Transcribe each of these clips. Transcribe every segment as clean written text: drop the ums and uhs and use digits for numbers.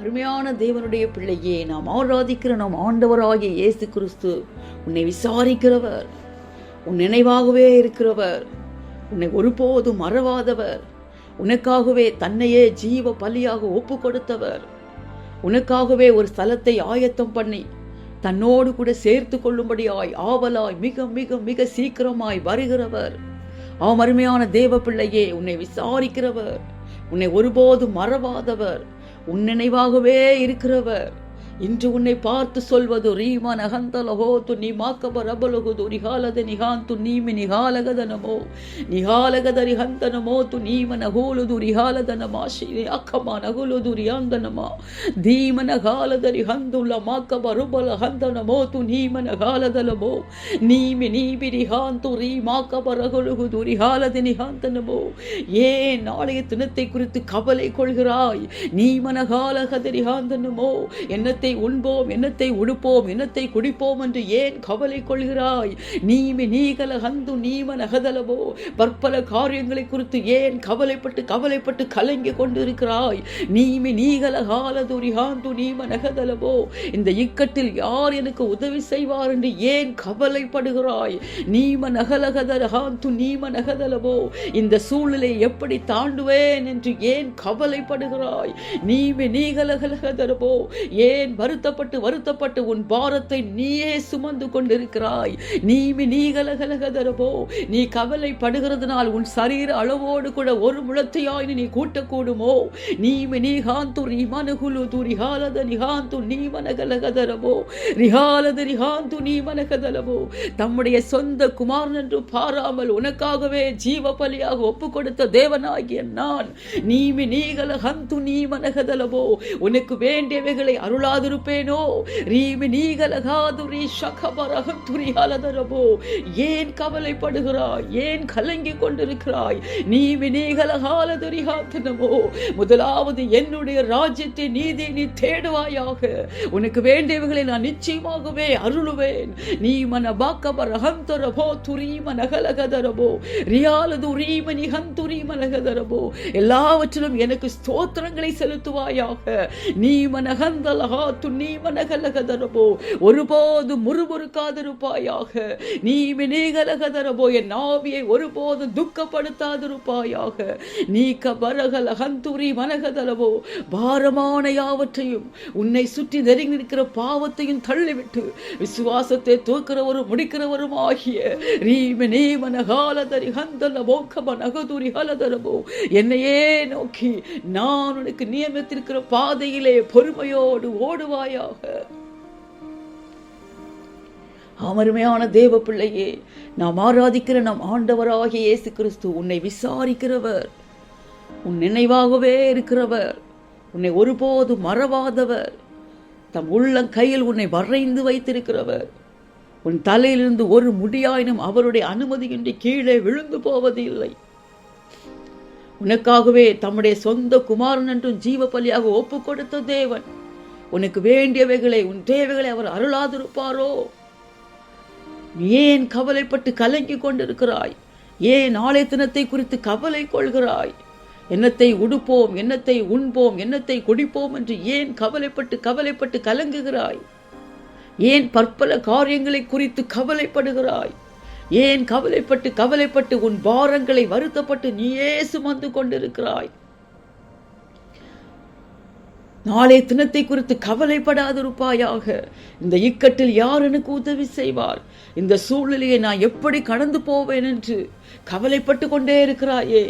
அருமையான தேவனுடைய பிள்ளையே, நாம் ஆராதிக்கிற நாம் ஆண்டவராகிய இயேசு கிறிஸ்து உன்னை விசாரிக்கிறவர், உன் நினைவாகவே இருக்கிறவர், உன்னை ஒருபோதும் மறவாதவர், உனக்காகவே தன்னையே ஜீவ பலியாக ஒப்பு கொடுத்தவர், உனக்காகவே ஒரு ஸ்தலத்தை ஆயத்தம் பண்ணி தன்னோடு கூட சேர்த்து கொள்ளும்படியாய் ஆவலாய் மிக மிக மிக சீக்கிரமாய் வருகிறவர். அருமையான தேவ பிள்ளையே, உன்னை விசாரிக்கிறவர், உன்னை ஒருபோதும் மறவாதவர், உன் நினைவாகவே இருக்கிறவர். இன்று உன்னை பார்த்து சொல்வது ரீம நகந்தலகோத்து நீ மாக்கப ரபலகுது நிகாலத நிகாந்து நீமி நிகாலகதனமோ நிகாலகத ரிஹந்தனமோ து நீம நகோலுது ரிகாலதனமாஷி அக்கமா நகுலுது ரியாந்தனமா தீம நகாலத ரிஹந்துல மாக்கப ருபல ஹந்தனமோ து நீம நகாலதலமோ நீமி நீபி ரிஹாந்து ரீ மாக்கப ரகுலுகுது ரிகாலத நிகாந்தனமோ. ஏன் நாளைய தினத்தை குறித்து கவலை கொள்கிறாய்? நீம நகாலகத ரிஹாந்தனமோ, என்னத்தை உண்போம், என்னத்தை உடுப்போம், என்னத்தை குடிப்போம் என்று ஏன் கவலை கொள்கிறாய்? நீமி நீகல ஹந்து நீம நகதலவோ, பற்பல காரியங்களை குறித்து ஏன் கவலைப்பட்டு கலங்கி கொண்டிருக்கிறாய்? நீமி நீகல காலதுரி ஹாந்து நீம நகதலவோ, இந்த இக்கட்டில் யார் எனக்கு உதவி செய்வார் என்று ஏன் கவலைப்படுகிறாய்? நீம நகலகதல ஹாந்து நீம நகதலவோ, இந்த சூழ்நிலை எப்படி தாண்டுவேன் என்று ஏன் கவலைப்படுகிறாய்? நீமி நீகலகலகதலவோ, ஏன் வருத்தப்பட்டு உன் பாரத்தை நீயே சுமந்து கொண்டிருக்கிறாய்? நீமி நீகலகலகதரபோ, நீ கவலைப்படுகிறதுனால் உன் சரீர அளவோடு கூட ஒரு முழத்தையாய் நீ கூட்டக்கூடுமோ? நீமி நீகாந்து ரிமனகுலு துரிஹாலத நிகாந்து நீமனகலகதரபோ ரிஹாலத ரிஹாந்து நீமனகதலபோ. தம்முடைய சொந்த குமாரன் என்று பாராமல் உனக்காகவே ஜீவ பலியாக ஒப்பு கொடுத்த தேவனாகிய நான் நீமி நீகலகந்து நீமனகதலபோ, உனக்கு வேண்டியவைகளை அருளாதிருப்பேனோ? ரீமி நீகலகாதுரி ஷகபரகதுரி ஹலதரபோ, ஏன் கவலைப்படுகிறாய்? ஏன் கலங்கி கொண்டிருக்கிறாய்? நீமி நீகலகாலதுரி ஹாதனமோ, முதலாவது என்னுடைய ராஜ்யத்தை நீதி நீ தேடுவாயாக, உனக்கு வேண்டியவைகளை நான் நிச்சயமாகவே அருளுவேன். நீ மன பாக்கபரகந்தரபோ துரீம நகலகதரபோ ரியாலது ரீம நிகந்துரி மனகதரபோ, எல்லாவற்றிலும் எனக்கு ஸ்தோத்திரங்களை செலுத்துவாயாக. நீ மனகந்தலகா துன்னி மனகலகதரபோ, ஒருபோது முறுமுறுக்காதிருப்பாயாக. நீ மினிகலகதரபோ, என் ஆவியை ஒருபோது துக்கப்படுத்தாதிருப்பாயாக. நீ கபரகல ஹந்துரி மனகதரபோ, பாரமான யாவற்றையும் உன்னை சுற்றி நெருங்கி நிற்கிற பாவத்தையும் தள்ளிவிட்டு விசுவாசத்தை தூக்கிறவரும் முடிக்கிறவரும் ஆகிய ரீமனே மனகாலதரி ஹந்தலபோ கபனகதுரி ஹலதரபோ, என்னையே நோக்கி நான் உனக்கு நியமித்திருக்கிற பாதையிலே பொறுமையோடு ஓடுவாயாக. அருமையான தேவ பிள்ளையே, நாம் ஆராதிக்கிற நம் ஆண்டவராகிய இயேசு கிறிஸ்து உன்னை விசாரிக்கிறவர், உன் நினைவாகவே இருக்கிறவர், உன்னை ஒருபோதும் மறவாதவர், தம் உள்ளம் கையில் உன்னை வரைந்து வைத்திருக்கிறவர். உன் தலையிலிருந்து ஒரு முடியாயினும் அவருடைய அனுமதியின்றி கீழே விழுந்து போவது இல்லை. உனக்காகவே தம்முடைய சொந்த குமாரன் என்றும் ஜீவ பலியாக ஒப்பு கொடுத்த தேவன் உனக்கு வேண்டியவைகளை, உன் தேவைகளை அவர் அருளாதிருப்பாரோ? ஏன் கவலைப்பட்டு கலங்கி கொண்டிருக்கிறாய்? ஏன் நாளை தினத்தை குறித்து கவலை கொள்கிறாய்? என்னத்தை உடுப்போம், என்னத்தை உண்போம், என்னத்தை குடிப்போம் என்று ஏன் கவலைப்பட்டு கலங்குகிறாய்? ஏன் பற்பல காரியங்களை குறித்து கவலைப்படுகிறாய்? ஏன் கவலைப்பட்டு உன் பாரங்களை வருத்தப்பட்டு நீயே சுமந்து கொண்டிருக்கிறாய்? நாளை தினத்தை குறித்து கவலைப்படாதிருப்பாயாக. இந்த இக்கட்டில் யார் எனக்கு உதவி செய்வார்? இந்த சூழ்நிலையை நான் எப்படி கடந்து போவேன் என்று கவலைப்பட்டு கொண்டே இருக்கிறாயே.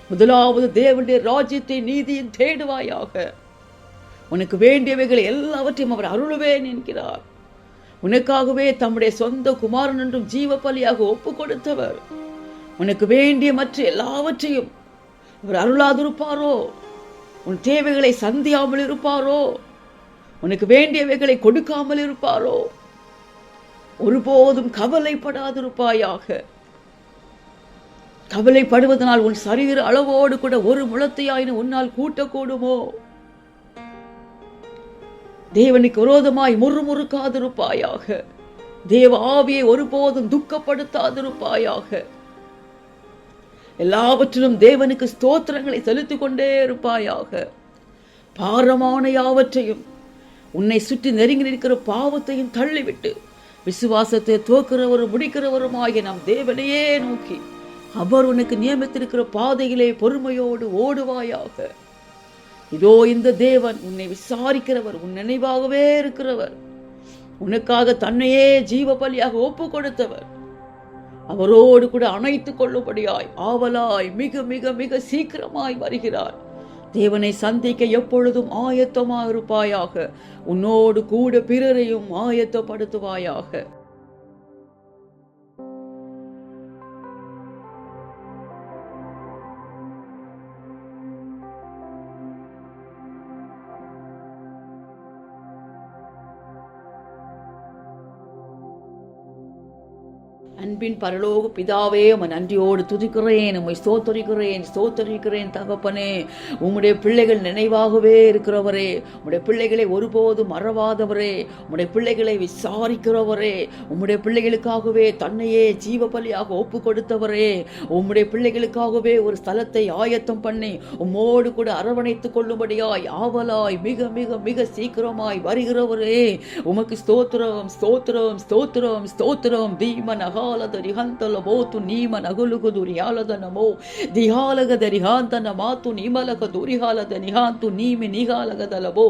முதலாவது தேவனுடைய ராஜ்யத்தை நீதியும் தேடுவாயாக. உனக்கு வேண்டியவைகளை எல்லாவற்றையும் அவர் அருளுவேன் என்கிறார். உனக்காகவே தம்முடைய சொந்த குமாரன் என்றும் ஜீவ பலியாக ஒப்பு கொடுத்தவர் உனக்கு வேண்டிய மற்ற எல்லாவற்றையும் அவர் அருளாதிருப்பாரோ? உன் தேவைகளை சந்தியாமல் இருப்பாரோ? உனக்கு வேண்டியவைகளை கொடுக்காமல் இருப்பாரோ? ஒருபோதும் கவலைப்படாதிருப்பாயாக. கவலைப்படுவதனால் உன் சரீர அளவோடு கூட ஒரு முழத்தையாயினும் உன்னால் கூட்டக்கூடுமோ? தேவனுக்கு விரோதமாய் முறுமுறுக்காதிருப்பாயாக. தேவ ஆவியை ஒருபோதும் துக்கப்படுத்தாதிருப்பாயாக. எல்லாவற்றிலும் தேவனுக்கு ஸ்தோத்திரங்களை செலுத்திக் கொண்டே இருப்பாயாக. பாரமான யாவற்றையும், உன்னை சுற்றி நெருங்கி நிற்கிற பாவத்தையும் தள்ளிவிட்டு விசுவாசத்தை துவக்கிறவரும் முடிக்கிறவருமாகிய நம் தேவனையே நோக்கி அவர் உனக்கு நியமித்திருக்கிற பாதையிலே பொறுமையோடு ஓடுவாயாக. இதோ இந்த தேவன் உன்னை விசாரிக்கிறவர், உன் நினைவாகவே இருக்கிறவர், உனக்காக தன்னையே ஜீவ பலியாக ஒப்பு கொடுத்தவர். அவரோடு கூட அணைத்துக் கொள்ளும்படியாய் ஆவலாய் மிக மிக மிக சீக்கிரமாய் வருகிறார். தேவனை சந்திக்க எப்பொழுதும் ஆயத்தமாக இருப்பாயாக. உன்னோடு கூட பிறரையும் ஆயத்தப்படுத்துவாயாக. அன்பின் பரலோக பிதாவே, உம்மை நன்றியோடு துதிக்கிறேன், உம்மை ஸ்தோத்தரிக்கிறேன் தகப்பனே. உம்முடைய பிள்ளைகள் நினைவாகவே இருக்கிறவரே, உம்முடைய பிள்ளைகளை ஒருபோதும் மறவாதவரே, உம்முடைய பிள்ளைகளை விசாரிக்கிறவரே, உம்முடைய பிள்ளைகளுக்காகவே தன்னையே ஜீவ பலியாக ஒப்பு கொடுத்தவரே, உம்முடைய பிள்ளைகளுக்காகவே ஒரு ஸ்தலத்தை ஆயத்தம் பண்ணி உம்மோடு கூட அரவணைத்துக் கொள்ளும்படியாய் ஆவலாய் மிக மிக மிக சீக்கிரமாய் வருகிறவரே, உமக்கு ஸ்தோத்திரம் ஸ்தோத்திரம் ஸ்தோத்திரம் ஸ்தோத்திரம். தீமனகா ರಿಹಂತಲ ಬೋತು ನೀಮ ನಗುಲುಗು ದುರಿಹಾಲದ ನಮೋ ದಿಹಾಲಗದ ರಿಹಾಂತನ ಮಾತು ನಿಮಲಕ ದುರಿಹಾಲದ ನಿಹಾಂತು ನೀಮಿ ನಿಗಾಲಗದಲಬೋ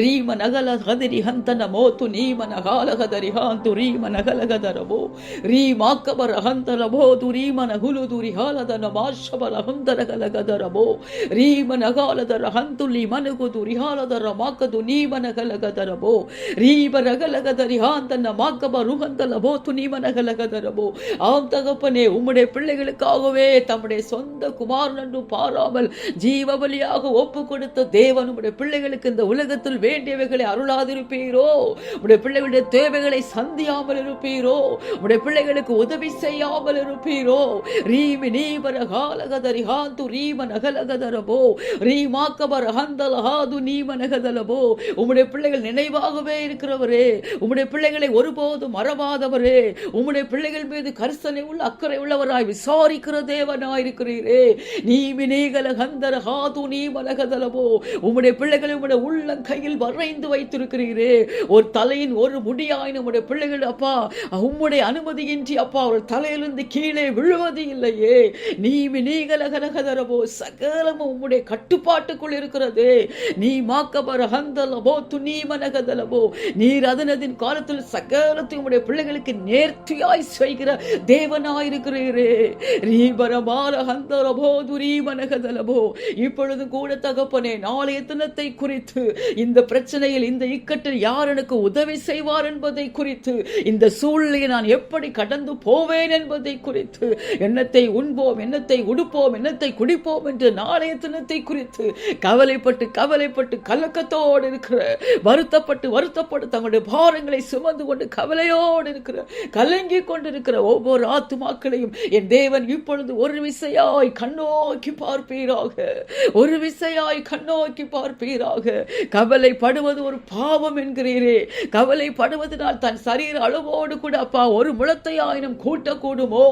ರೀಮ ನಗಲ ಹದಿರಿ ಹಂತನ ಮೋತು ನೀಮ ನಗಾಲಗದ ರಿಹಾಂತು ರೀಮ ನಗಲಗದರಬೋ ರೀಮಾಕಬರ ಹಂತಲ ಬೋದು ರೀಮ ನಗುಲು ದುರಿಹಾಲದ ನಮಾಶಬಲ ಹಂತರಗಲಗದರಬೋ ರೀಮ ನಗಾಲದರ ಹಂತುಲಿ ಮನಗು ದುರಿಹಾಲದರ ಮಾಕದು ನೀಮ ನಗಲಗದರಬೋ ರೀಮ ನಗಲಗದ ರಿಹಾಂತನ ಮಾಕಬ ರುಹಂತಲ ಬೋತು ನೀಮ ನಗಲಗದರಬೋ. ஆம் தகப்பனே, உம்முடைய பிள்ளைகளுக்காகவே தம்முடைய சொந்த குமாரன் என்று பாராமல் ஜீவபலியாக ஒப்பு கொடுத்த தேவன் உம்முடைய பிள்ளைகளுக்கு இந்த உலகத்தில் வேண்டியவைகளை அருளாதிருப்பீரோ? உம்முடைய பிள்ளைகளுடைய தேவைகளை சந்தியாமல் இருப்பீரோ? உம்முடைய பிள்ளைகளுக்கு உதவி செய்யாமல் இருப்பீரோ? ரீமி நீபர காலகதரி ஹாந்து ரீம நகலகதரபோ ரீமாக்கபர ஹந்தலஹாது நீம நகதலபோ. உம்முடைய பிள்ளைகள் நினைவாகவே இருக்கிறவரே, உம்முடைய பிள்ளைகளை ஒருபோதும் மறவாதவரே, உம்முடைய பிள்ளைகள் மீது கரிசனை உள்ள அக்கறை உள்ளவராய் விசாரிக்கிற தேவனாயிருக்கிறீரே. நீமினேகல கந்தர ஹாது நீமலகதலபோ. உம்முடைய பிள்ளைகளை உம்முடைய உள்ளங்கையில் வரைந்து வைத்திருக்கிறீரே. ஒரு தலையின் ஒரு முடியாய் நம்முடைய பிள்ளைகள் அப்பா உம்முடைய அனுமதியின்றி அப்பா ஒரு தலையிலிருந்து கீழே விழுவது இல்லையே. நீமினேகலகதரபோ சகலமும் உம்முடைய கட்டுப்பாட்டுக்குள் இருக்கிறதே. நீ மாக்கபர ஹந்தலபோ துணீமனகதலபோ. நீர் அதனதின் காலத்தில் சகலத்தை உம்முடைய பிள்ளைகளுக்கு நேர்த்தியாய் செய்கிற தேவனாயிருக்கிறீரே. இப்பொழுது கூட தகப்பனே, நாளைய தினத்தை குறித்து, இந்த பிரச்சனையில் இந்த இக்கட்டில் யார் எனக்கு உதவி செய்வார் என்பதை குறித்து, இந்த சூழ்நிலையை நான் எப்படி கடந்து போவேன் என்பதை குறித்து, என்னத்தை உண்போம், என்னத்தை உடுப்போம், என்னத்தை குடிப்போம் என்று நாளைய தினத்தை குறித்து கவலைப்பட்டு கலக்கத்தோடு இருக்கிற, வருத்தப்பட்டு தங்களுடைய பாரங்களை சுமந்து கொண்டு கவலையோடு இருக்கிற, கலங்கி கொண்டிருக்கிற ஒவ்வொரு ஆத்துமாக்களையும் என் தேவன் இப்பொழுது ஒரு விசையாய் கண்ணோக்கி பார்ப்பீராக. ஒரு விசையாய் கண்ணோக்கி பார்ப்பீராக. கவலைப்படுவது ஒரு பாவம் என்கிறீரே. கவலைப்படுவதனால் தன் சரீர அளவோடு கூட அப்பா ஒரு முழத்தை ஆயினும் கூட்டக்கூடுமோ?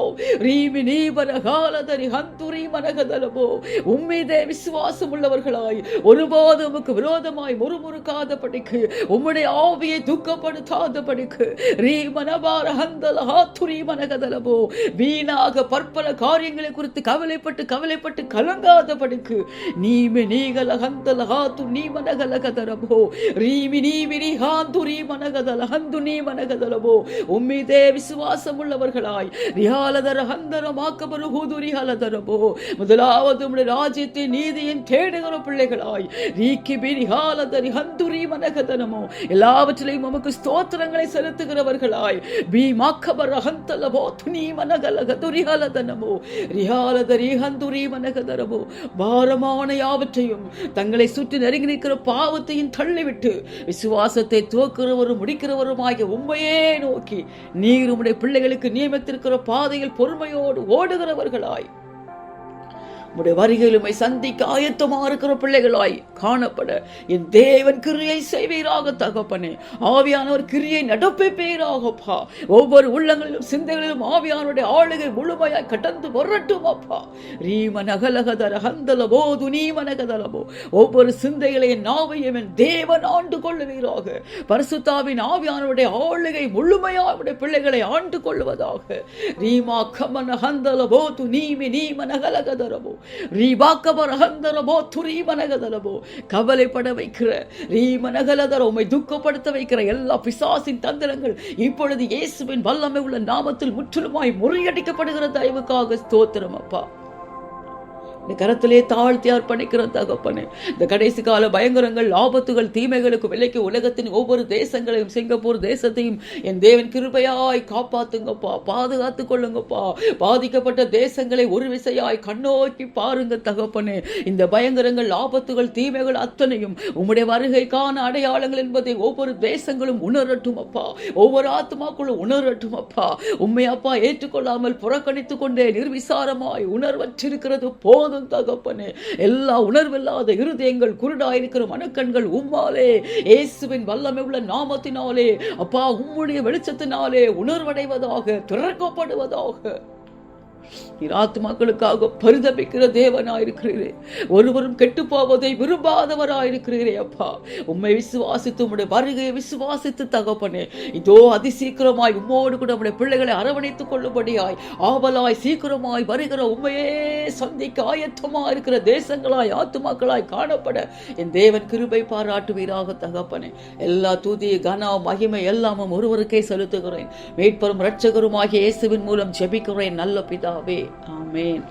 ரீமி நீபர காலதரி ஹந்துரி மனகதலபோ. உம்மீதே விசுவாசம் உள்ளவர்களாய் ஒருபோது உமக்கு விரோதமாய் முறுமுறுக்காதபடிக்கு, உம்முடைய ஆவியை துக்கப்படுத்தாதபடிக்கு, ரீமனபார ஹந்தல ஹாத்துரி மனகதலபோ. வீணாக பற்பல காரியங்களை குறித்து கவலைப்பட்டு கலங்காதபடிக்கு, நீமி நீகல ஹந்தல ஹாத்து நீ மனகலகதரபோ ரீமி நீமினி ஹாந்துரி மனகதல ஹந்து நீ மனகதலபோ. உம்மீதே விசுவாசம் உள்ளவர்களாய் ரிஹாலதர ஹந்தர மாக்கபரு ஹூதுரி ஹலதரபோ. முதலாவது உம்முடைய ராஜ்யத்தின் நீதியின் தேடுகிற பிள்ளைகளாய் ரீக்கிபி ரிஹாலதரி ஹந்துரி மனகதனமோ எல்லாவற்றிலையும் உமக்கு ஸ்தோத்திரங்களை செலுத்துகிறவர்களாய் பி மாக்கபர ஹந்தலபோ துனி மனகலகதுரி ஹலதனமோ ரிஹாலதரி ஹந்துரி மனகதரபோ. பாரமான யாவற்றையும் தங்களை சுற்றி நெருங்கி நிற்கிற பாவத்தையும் தள்ளிவிட்டு விசுவாசத்தை துவக்கிறவரும் முடிக்கிறவருமாகிய உம்மையே நோக்கி நீர் உம்முடைய பிள்ளைகளுக்கு நியமித்திருக்கிற பாதையில் பொறுமையோடு ஓடுகிறவர்களாய் உம்முடைய வருகையிலுமை சந்திக்க ஆயத்தமா இருக்கிற பிள்ளைகளாய் காணப்பட என் தேவன் கிரியை செய்வீராக தகப்பனே. ஆவியானவர் கிரியை நடப்பிப்பீராகப்பா. ஒவ்வொரு உள்ளங்களிலும் சிந்தைகளிலும் ஆவியானுடைய ஆளுகை முழுமையாய் கடந்து வரட்டும் அப்பா. ரீமனகலகதர ஹந்தலபோ துனீமனகதலபோ. ஒவ்வொரு சிந்தைகளையும் நாவையும் என் தேவன் ஆண்டு கொள்ளுவீராக. பரிசுத்தாவின் ஆவியானுடைய ஆளுகை முழுமையாய் அவருடைய பிள்ளைகளை ஆண்டு கொள்வதாக. ரீமா கமன ஹந்தலபோ துனீமி நீமனகலகதரபோ கவலைப்பட வைக்கிற ரீமனகலதர உம்மை துக்கப்படுத்த வைக்கிற எல்லா பிசாசின் தந்திரங்கள் இப்பொழுது இயேசுவின் வல்லமை உள்ள நாமத்தில் முற்றிலுமாய் முறியடிக்கப்படுகிற தயவுக்காக ஸ்தோத்திரம் அப்பா. கரத்திலே தாழ்த்தி அர்ப்பணிக்கிற தகப்பனே. இந்த கடைசி கால பயங்கரங்கள், ஆபத்துகள், தீமைகளுக்கு விலைக்கு உலகத்தின் ஒவ்வொரு தேசங்களையும், சிங்கப்பூர் தேசத்தையும் என் தேவன் கிருபையாய் காப்பாத்துங்கப்பா, பாதுகாத்துக் கொள்ளுங்கப்பா. பாதிக்கப்பட்ட தேசங்களை ஒரு விசையாய் கண்ணோக்கி பாருங்க தகப்பனே. இந்த பயங்கரங்கள், ஆபத்துகள், தீமைகள் அத்தனையும் உம்முடைய வருகைக்கான அடையாளங்கள் என்பதை ஒவ்வொரு தேசங்களும் உணரட்டும் அப்பா. ஒவ்வொரு ஆத்மாக்களும் உணரட்டும் அப்பா. உண்மை அப்பா ஏற்றுக்கொள்ளாமல் புறக்கணித்துக் கொண்டே நிர்விசாரமாய் உணர்வற்றிருக்கிறது போதும் தகப்பனே. எல்லா உணர்வில்லாத இருதயங்கள், குருடாயிருக்கிற மனக்கண்கள் உம்மாலே, இயேசுவின் வல்லமை உள்ள நாமத்தினாலே அப்பா, உம்முடைய வெளிச்சத்தினாலே உணர்வடைவதாக, திறக்கப்படுவதாக. ஆத்மாக்களுக்காக பரிதபிக்கிற தேவனாயிருக்கிறீரே. ஒருவரும் கெட்டு போவதை விரும்பாதவராயிருக்கிறீரே அப்பா. உம்மை விசுவாசித்து உம்முடைய வருகையை விசுவாசித்து தகப்பனே, இதோ அதிசீக்கிரமாய் உம்மோடு கூட உம்முடைய பிள்ளைகளை அரவணைத்துக் கொள்ளும்படியாய் ஆவலாய் சீக்கிரமாய் வருகிற உண்மையே சந்திக்க ஆயத்தமா இருக்கிற தேசங்களாய் ஆத்துமாக்களாய் காணப்பட என் தேவன் கிருபை பாராட்டுவீராக தகப்பனே. எல்லா துதி கன மகிமை எல்லாமும் ஒருவருக்கே செலுத்துகிறேன். மீட்பரும் இரட்சகருமாகிய இயேசுவின் மூலம் ஜெபிக்கிறேன் நல்ல பிதாவே. ஆமென்.